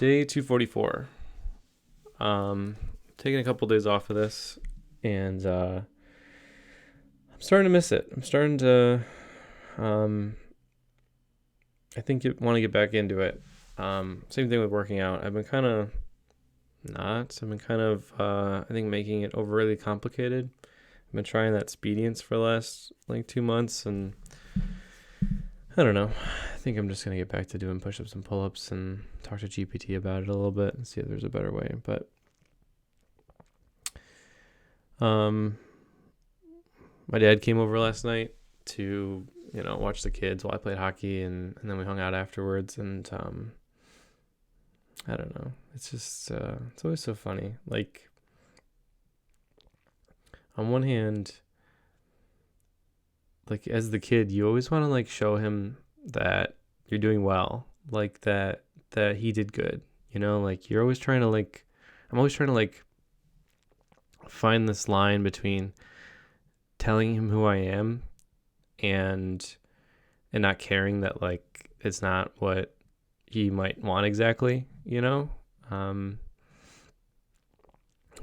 Day 244. Taking a couple days off of this, and I'm starting to miss it. I'm starting to, um, I think, want to get back into it. Same thing with working out. I've been kind of not. I've been kind of, I think, making it overly complicated. I've been trying that Spedience for the last like 2 months, and I don't know. I think I'm just gonna get back to doing push-ups and pull-ups and talk to GPT about it a little bit and see if there's a better way. But my dad came over last night to watch the kids while I played hockey, and then we hung out afterwards. And I don't know. It's just it's always so funny. Like on one hand, like as the kid, you always want to like show him that you're doing well, like that he did good. Like you're always trying to like I'm always trying to like find this line between telling him who I am and not caring that like it's not what he might want exactly,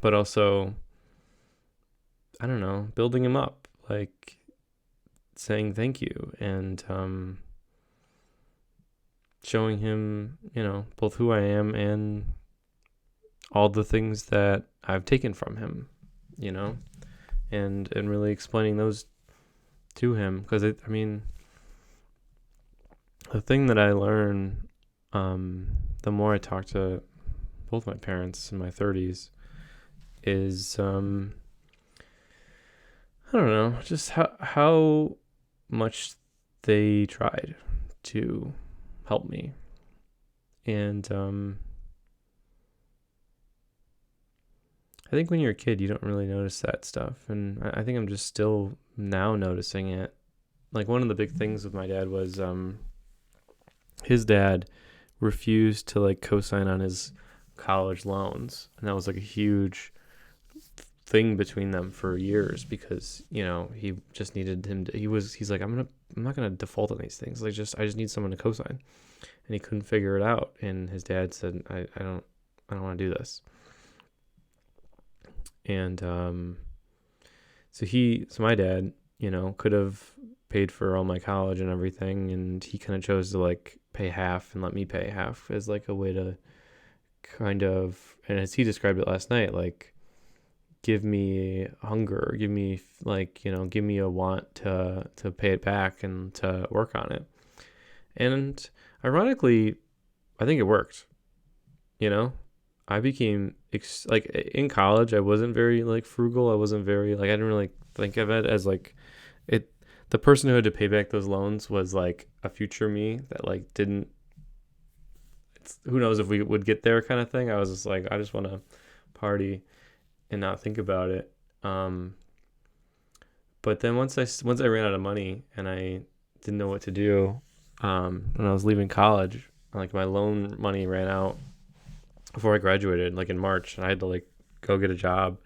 but also I don't know, building him up, like saying thank you and showing him, both who I am and all the things that I've taken from him, and really explaining those to him. Because I mean, the thing that I learn, the more I talk to both my parents in my 30s, is I don't know, just how much they tried to help me. And I think when you're a kid, you don't really notice that stuff. And I think I'm just still now noticing it. Like one of the big things with my dad was his dad refused to like co-sign on his college loans. And that was like a huge thing between them for years because, he just needed him to, he's like, I'm not going to default on these things. Like I just need someone to co-sign. And he couldn't figure it out. And his dad said, I don't want to do this. And so my dad, could have paid for all my college and everything, and he kind of chose to like pay half and let me pay half as like a way to kind of, and as he described it last night, like give me hunger, give me like, give me a want to pay it back and to work on it. And ironically, I think it worked. I became like in college, I wasn't very like frugal. I wasn't very like, I didn't really think of it as like it. The person who had to pay back those loans was like a future me that like didn't. Who knows if we would get there kind of thing. I was just like, I just want to party and not think about it. But then once I ran out of money and I didn't know what to do, when I was leaving college, like my loan money ran out before I graduated, like in March, and I had to like go get a job.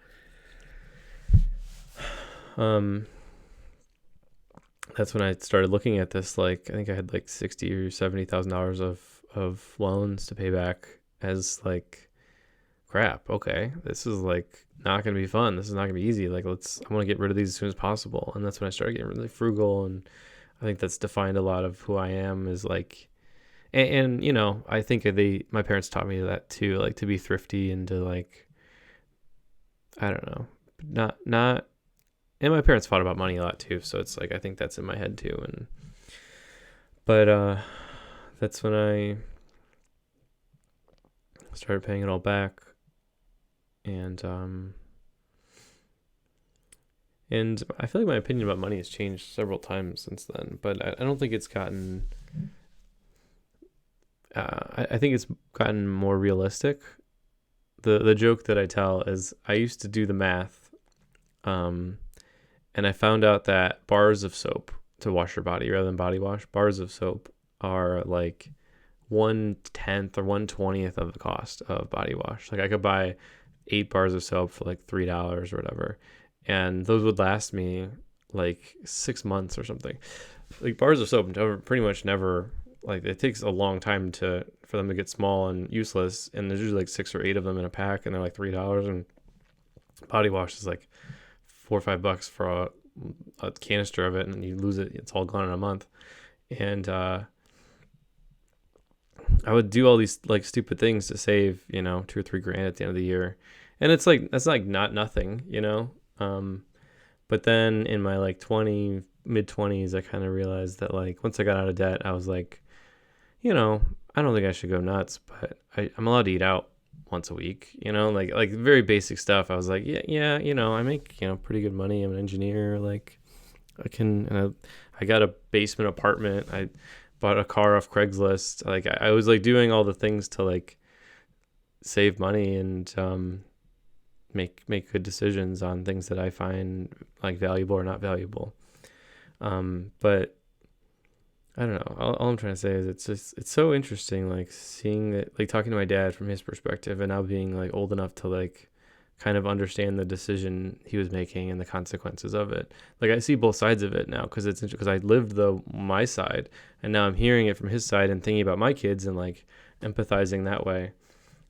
That's when I started looking at this. Like I think I had like $60,000 or $70,000 of loans to pay back. As like, crap. Okay, this is like not gonna be fun. This is not gonna be easy. Like I want to get rid of these as soon as possible. And that's when I started getting really frugal. And I think that's defined a lot of who I am. Is like. And I think my parents taught me that too, like to be thrifty and to like, I don't know, not, and my parents fought about money a lot too. So it's like, I think that's in my head too. But that's when I started paying it all back. And I feel like my opinion about money has changed several times since then, but I don't think it's gotten, I think it's gotten more realistic. The joke that I tell is I used to do the math, and I found out that bars of soap to wash your body rather than body wash, bars of soap are like 1/10 or 1/20th of the cost of body wash. Like I could buy 8 bars of soap for like $3 or whatever, and those would last me like 6 months or something. Like bars of soap pretty much never like it takes a long time for them to get small and useless, and there's usually like 6 or 8 of them in a pack, and they're like $3, and body wash is like $4 or $5 for a canister of it, and then you lose it, it's all gone in a month. And I would do all these like stupid things to save, $2 or $3 at the end of the year, and it's like that's like not nothing. But then in my like mid 20s, I kind of realized that like once I got out of debt, I was like, I don't think I should go nuts, but I'm allowed to eat out once a week, like very basic stuff. I was like, yeah, I make, pretty good money. I'm an engineer. Like I got a basement apartment. I bought a car off Craigslist. Like I was like doing all the things to like save money and make good decisions on things that I find like valuable or not valuable. But I don't know. All I'm trying to say is it's so interesting, like seeing it, like talking to my dad from his perspective, and now being like old enough to like kind of understand the decision he was making and the consequences of it. Like I see both sides of it now because I lived my side, and now I'm hearing it from his side and thinking about my kids and like empathizing that way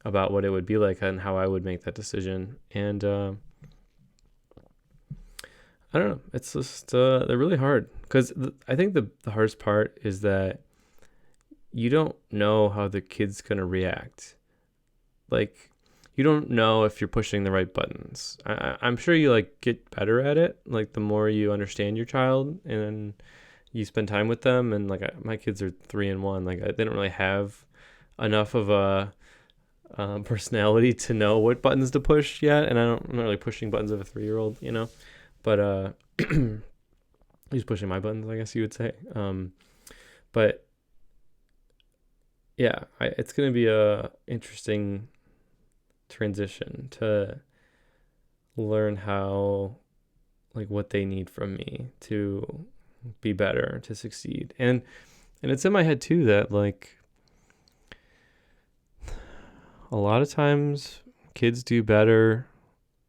about what it would be like and how I would make that decision. And I don't know. It's just they're really hard because I think the hardest part is that you don't know how the kid's gonna react. Like you don't know if you're pushing the right buttons. I'm sure you like get better at it. Like the more you understand your child and you spend time with them. And like my kids are 3 and 1. Like they don't really have enough of a personality to know what buttons to push yet. And I'm not really pushing buttons of a 3-year-old, but he's pushing my buttons, I guess you would say. But yeah, it's going to be a interesting transition to learn how, like what they need from me to be better, to succeed. And it's in my head too that like a lot of times kids do better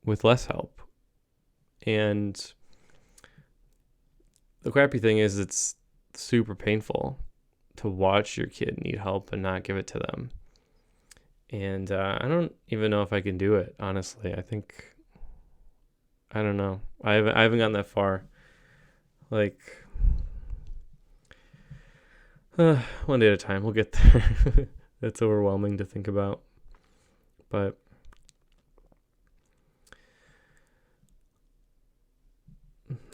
with less help. And the crappy thing is it's super painful to watch your kid need help and not give it to them. And I don't even know if I can do it, honestly. I don't know. I haven't gotten that far. Like, one day at a time, we'll get there. It's overwhelming to think about. But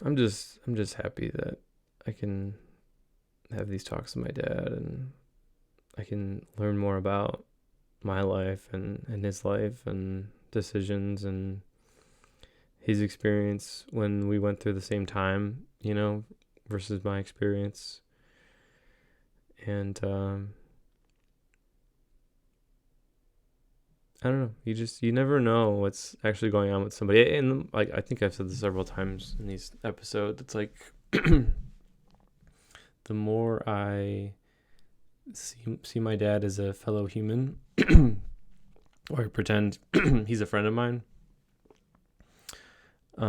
I'm just happy that I can have these talks with my dad and I can learn more about my life and his life and decisions and his experience when we went through the same time, versus my experience. And I don't know. You never know what's actually going on with somebody. And like I think I've said this several times in these episodes. It's like the more I see my dad as a fellow human, or I pretend he's a friend of mine. I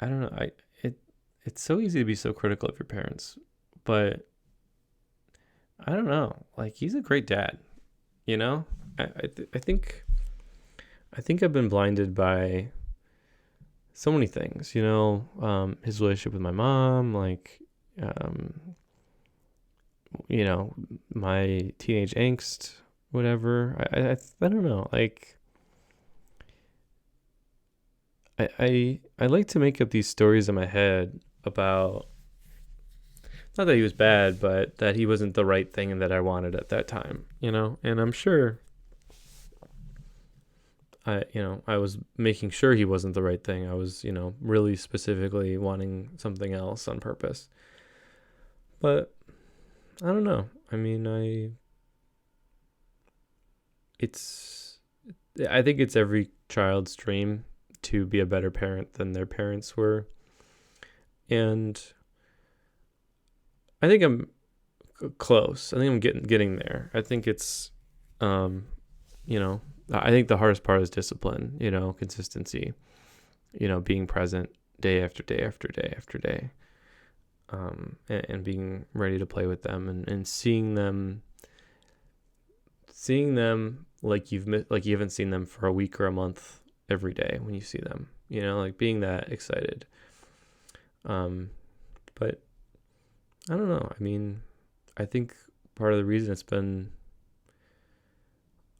don't know. It's so easy to be so critical of your parents, but I don't know. Like he's a great dad. I think I've been blinded by so many things, his relationship with my mom, like, my teenage angst, whatever. I don't know. Like, I like to make up these stories in my head about, not that he was bad, but that he wasn't the right thing and that I wanted at that time, and I'm sure I was making sure he wasn't the right thing. I was, really specifically wanting something else on purpose. But I don't know. I mean, I think it's every child's dream to be a better parent than their parents were. And I think I'm close. I think I'm getting there. I think it's, I think the hardest part is discipline, consistency, being present day after day after day after day. and being ready to play with them, and seeing them like like you haven't seen them for a week or a month every day when you see them, like being that excited. But I don't know. I mean, I think part of the reason it's been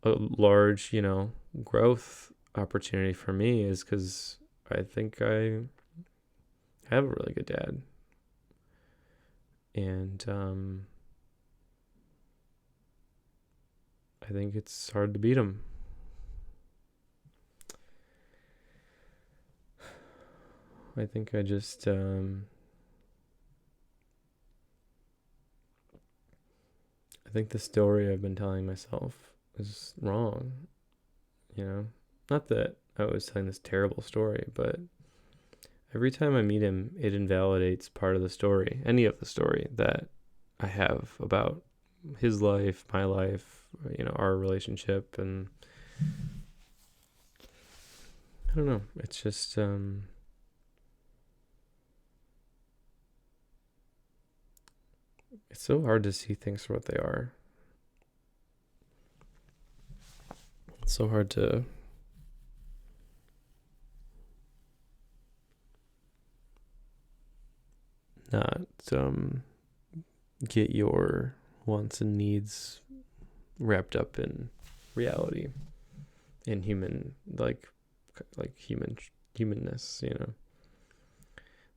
a large, growth opportunity for me is because I think I have a really good dad. And I think it's hard to beat him. I think I just I think the story I've been telling myself is wrong. Not that I was telling this terrible story, but every time I meet him, it invalidates part of the story, any of the story that I have about his life, my life, our relationship. And I don't know. It's just, it's so hard to see things for what they are. It's so hard to not get your wants and needs wrapped up in reality, in human, like humanness.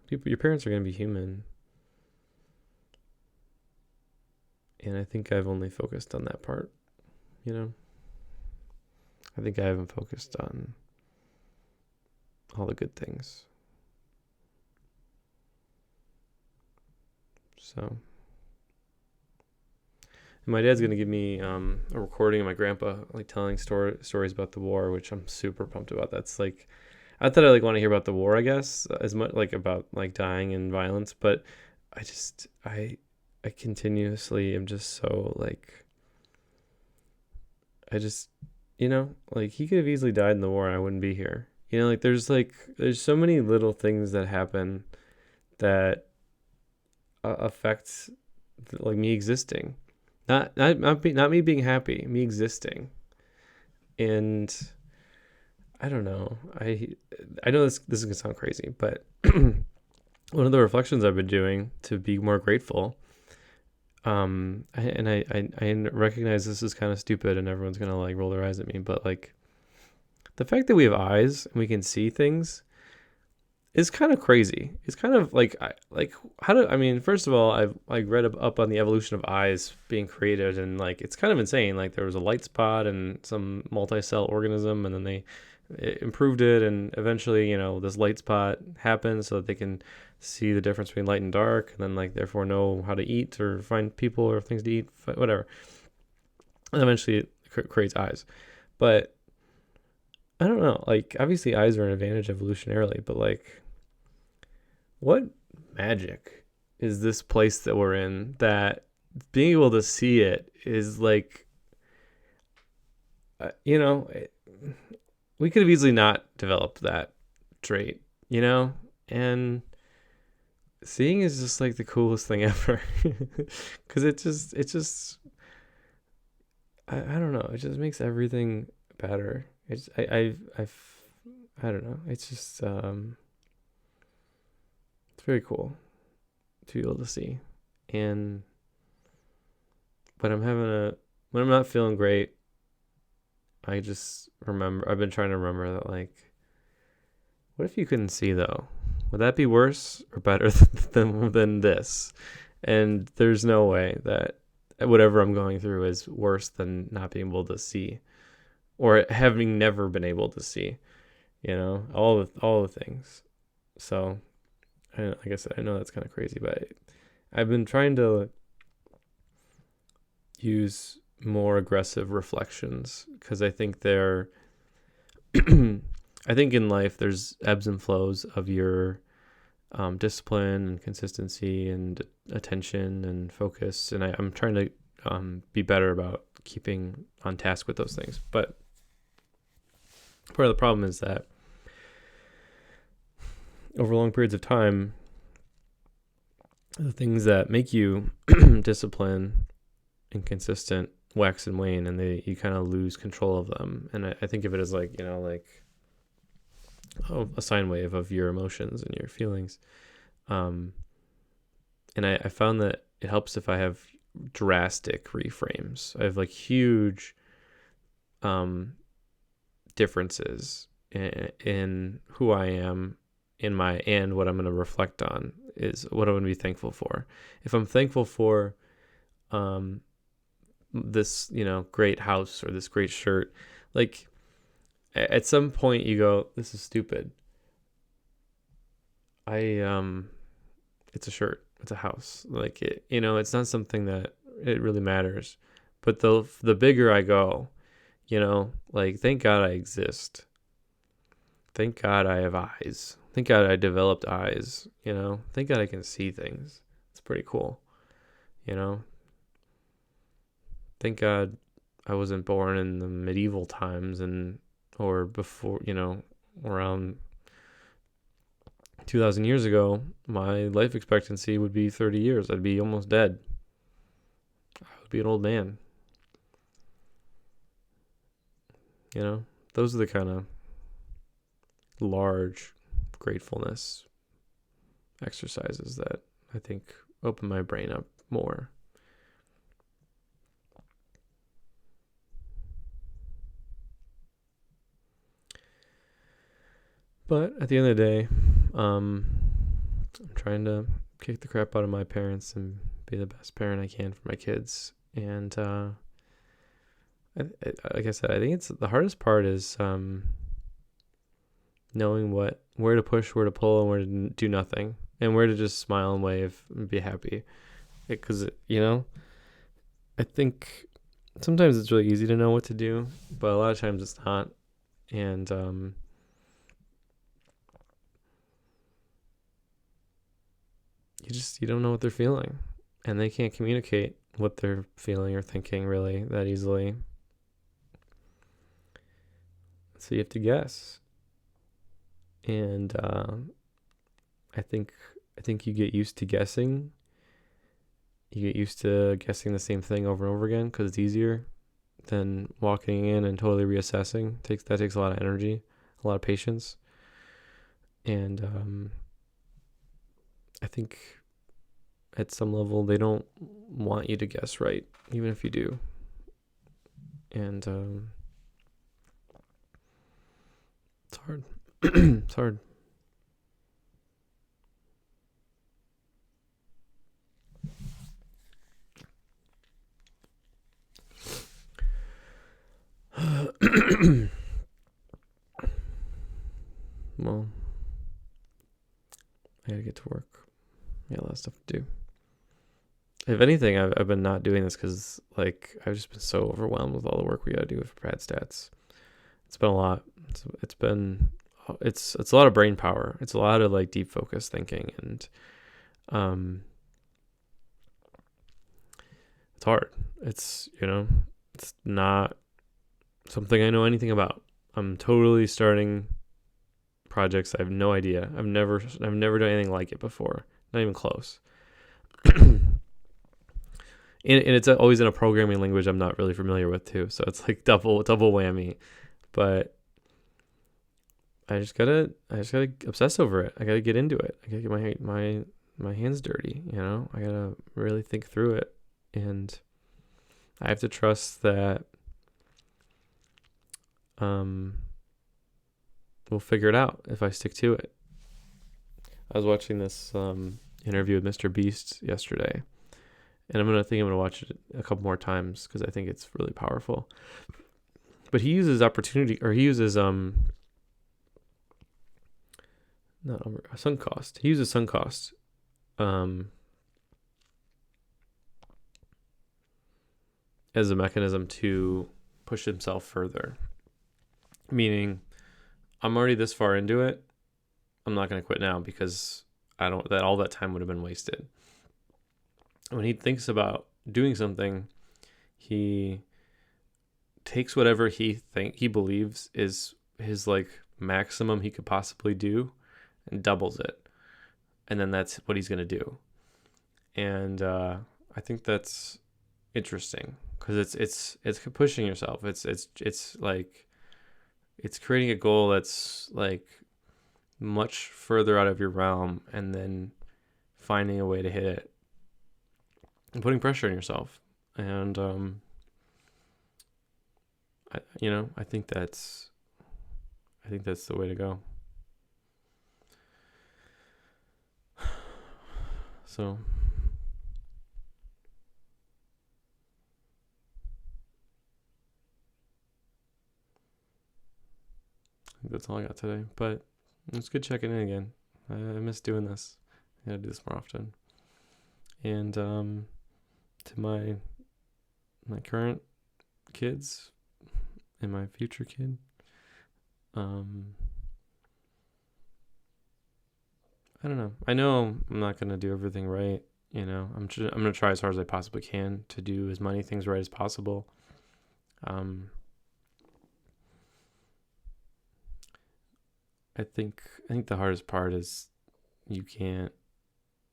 People, your parents are going to be human, and I think I've only focused on that part. I think I haven't focused on all the good things. So, and my dad's gonna give me a recording of my grandpa like telling stories about the war, which I'm super pumped about. That's like, I thought I want to hear about the war, I guess, as much like about like dying and violence, but I continuously am just so like, I just, like he could have easily died in the war and I wouldn't be here. There's so many little things that happen that affect like me existing, not me being happy, me existing. And I don't know. I know this is gonna sound crazy, but one of the reflections I've been doing to be more grateful. I recognize this is kind of stupid and everyone's gonna like roll their eyes at me, but like the fact that we have eyes and we can see things is kind of crazy. It's kind of like first of all, I've like read up on the evolution of eyes being created, and like it's kind of insane. Like there was a light spot and some multi-cell organism, and then they improved it, and eventually this light spot happened so that they can see the difference between light and dark, and then like therefore know how to eat or find people or things to eat, whatever. And eventually it creates eyes. But I don't know, like obviously eyes are an advantage evolutionarily, but like what magic is this place that we're in that being able to see it is like, we could have easily not developed that trait, and seeing is just like the coolest thing ever. Because it just I don't know, it just makes everything better. I don't know, it's just it's very cool to be able to see. And when I'm not feeling great, I just remember, I've been trying to remember that like, what if you couldn't see though? Would that be worse or better than this? And there's no way that whatever I'm going through is worse than not being able to see, or having never been able to see, all the things. So, like I said, I know that's kind of crazy, but I've been trying to use more aggressive reflections because I think I think in life there's ebbs and flows of your discipline and consistency and attention and focus, and I'm trying to be better about keeping on task with those things. But part of the problem is that over long periods of time, the things that make you disciplined and consistent wax and wane, and you kind of lose control of them. And I think of it as like, like a sine wave of your emotions and your feelings. And I found that it helps if I have drastic reframes. I have like huge differences in who I am and what I'm going to reflect on is what I'm going to be thankful for. If I'm thankful for this, great house or this great shirt, like at some point you go, this is stupid. It's a shirt, it's a house. Like it's not something that it really matters. But the bigger I go, like thank God I exist. Thank God I have eyes. Thank God I developed eyes, Thank God I can see things. It's pretty cool, Thank God I wasn't born in the medieval times or before, around 2,000 years ago. My life expectancy would be 30 years. I'd be almost dead. I would be an old man. Those are the kind of large gratefulness exercises that I think open my brain up more. But at the end of the day, I'm trying to kick the crap out of my parents and be the best parent I can for my kids. And like I said, I think it's the hardest part is knowing where to push, where to pull, and where to do nothing, and where to just smile and wave and be happy. Because I think sometimes it's really easy to know what to do, but a lot of times it's not. And you don't know what they're feeling, and they can't communicate what they're feeling or thinking really that easily. So you have to guess. And I think you get used to guessing. You get used to guessing the same thing over and over again because it's easier than walking in and totally reassessing. That takes a lot of energy, a lot of patience. And I think at some level they don't want you to guess right, even if you do. And it's hard. It's hard. Well, I gotta get to work. Yeah, a lot of stuff to do. If anything, I've been not doing this because like I've just been so overwhelmed with all the work we gotta do for Pad Stats. It's been a lot. It's a lot of brain power. It's a lot of like deep focus thinking, and it's hard. It's it's not something I know anything about. I'm totally starting projects I have no idea. I've never done anything like it before. Not even close. And it's always in a programming language I'm not really familiar with too. So it's like double whammy. But I just gotta obsess over it. I gotta get into it. I gotta get my hands dirty. I gotta really think through it, and I have to trust that we'll figure it out if I stick to it. I was watching this interview with Mr. Beast yesterday, and I'm gonna watch it a couple more times because I think it's really powerful. But he uses sunk cost. He uses sunk cost as a mechanism to push himself further. Meaning, I'm already this far into it. I'm not going to quit now because all that time would have been wasted. When he thinks about doing something, he takes whatever he believes is his like maximum he could possibly do and doubles it. And then that's what he's going to do. And I think that's interesting because it's pushing yourself. It's like it's creating a goal that's like much further out of your realm, and then finding a way to hit it and putting pressure on yourself. And I think that's the way to go. So I think that's all I got today. But it's good checking in again. I miss doing this. I gotta do this more often. And to my current kids and my future kid, I don't know. I know I'm not gonna do everything right. I'm gonna try as hard as I possibly can to do as many things right as possible. I think the hardest part is you can't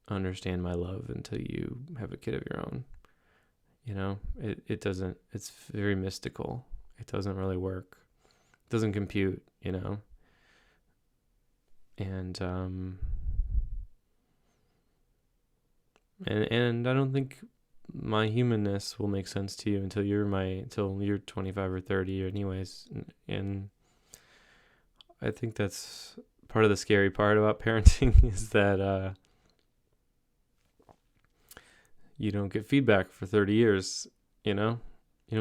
understand my love until you have a kid of your own. It doesn't. It's very mystical. It doesn't really work. It doesn't compute. And and I don't think my humanness will make sense to you until you're 25 or 30 anyways. And I think that's part of the scary part about parenting is that you don't get feedback for 30 years. You don't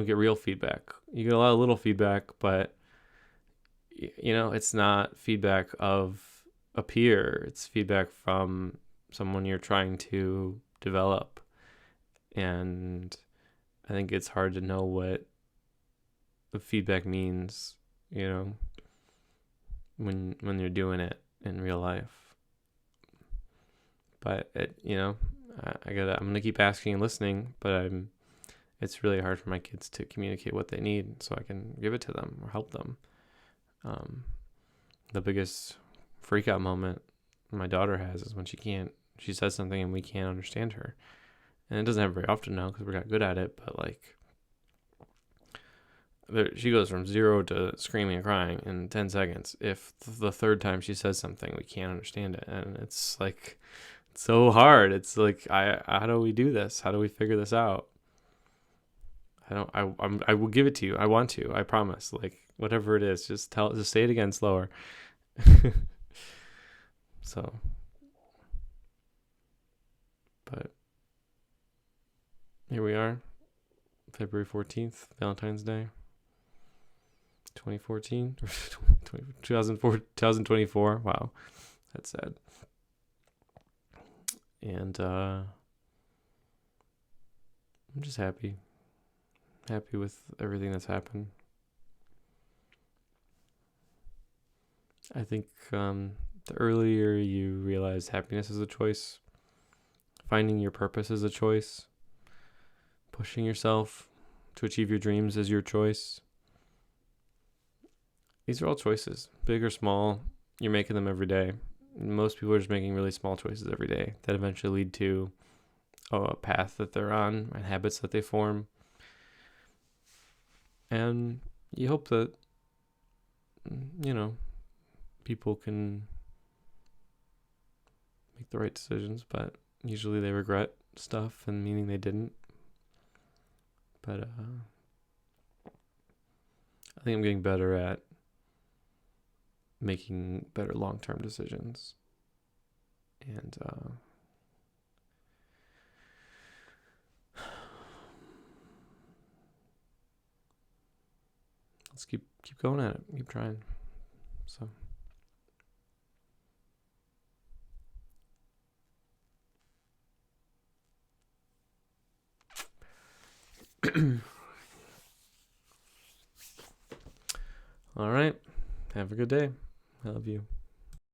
get real feedback. You get a lot of little feedback, but it's not feedback of a peer. It's feedback from someone you're trying to develop. And I think it's hard to know what the feedback means, when you're doing it in real life. But I'm gonna keep asking and listening, but it's really hard for my kids to communicate what they need so I can give it to them or help them. The biggest freak out moment my daughter has is when she says something and we can't understand her. And it doesn't happen very often now because we got good at it, but like she goes from 0 to screaming and crying in 10 seconds. If the third time she says something, we can't understand it. And it's like, it's so hard. It's like, how do we do this? How do we figure this out? I will give it to you. I want to, I promise. Like whatever it is, just say it again slower. So, but here we are, February 14th, Valentine's Day, 2014, 2024. Wow, that's sad. And I'm just happy with everything that's happened. I think the earlier you realize happiness is a choice, finding your purpose is a choice, pushing yourself to achieve your dreams is your choice. These are all choices, big or small. You're making them every day. Most people are just making really small choices every day that eventually lead to a path that they're on and habits that they form. And you hope that, people can make the right decisions, but usually they regret stuff and meaning they didn't. But I think I'm getting better at making better long-term decisions. And let's keep going at it, keep trying. So all right, have a good day. I love you.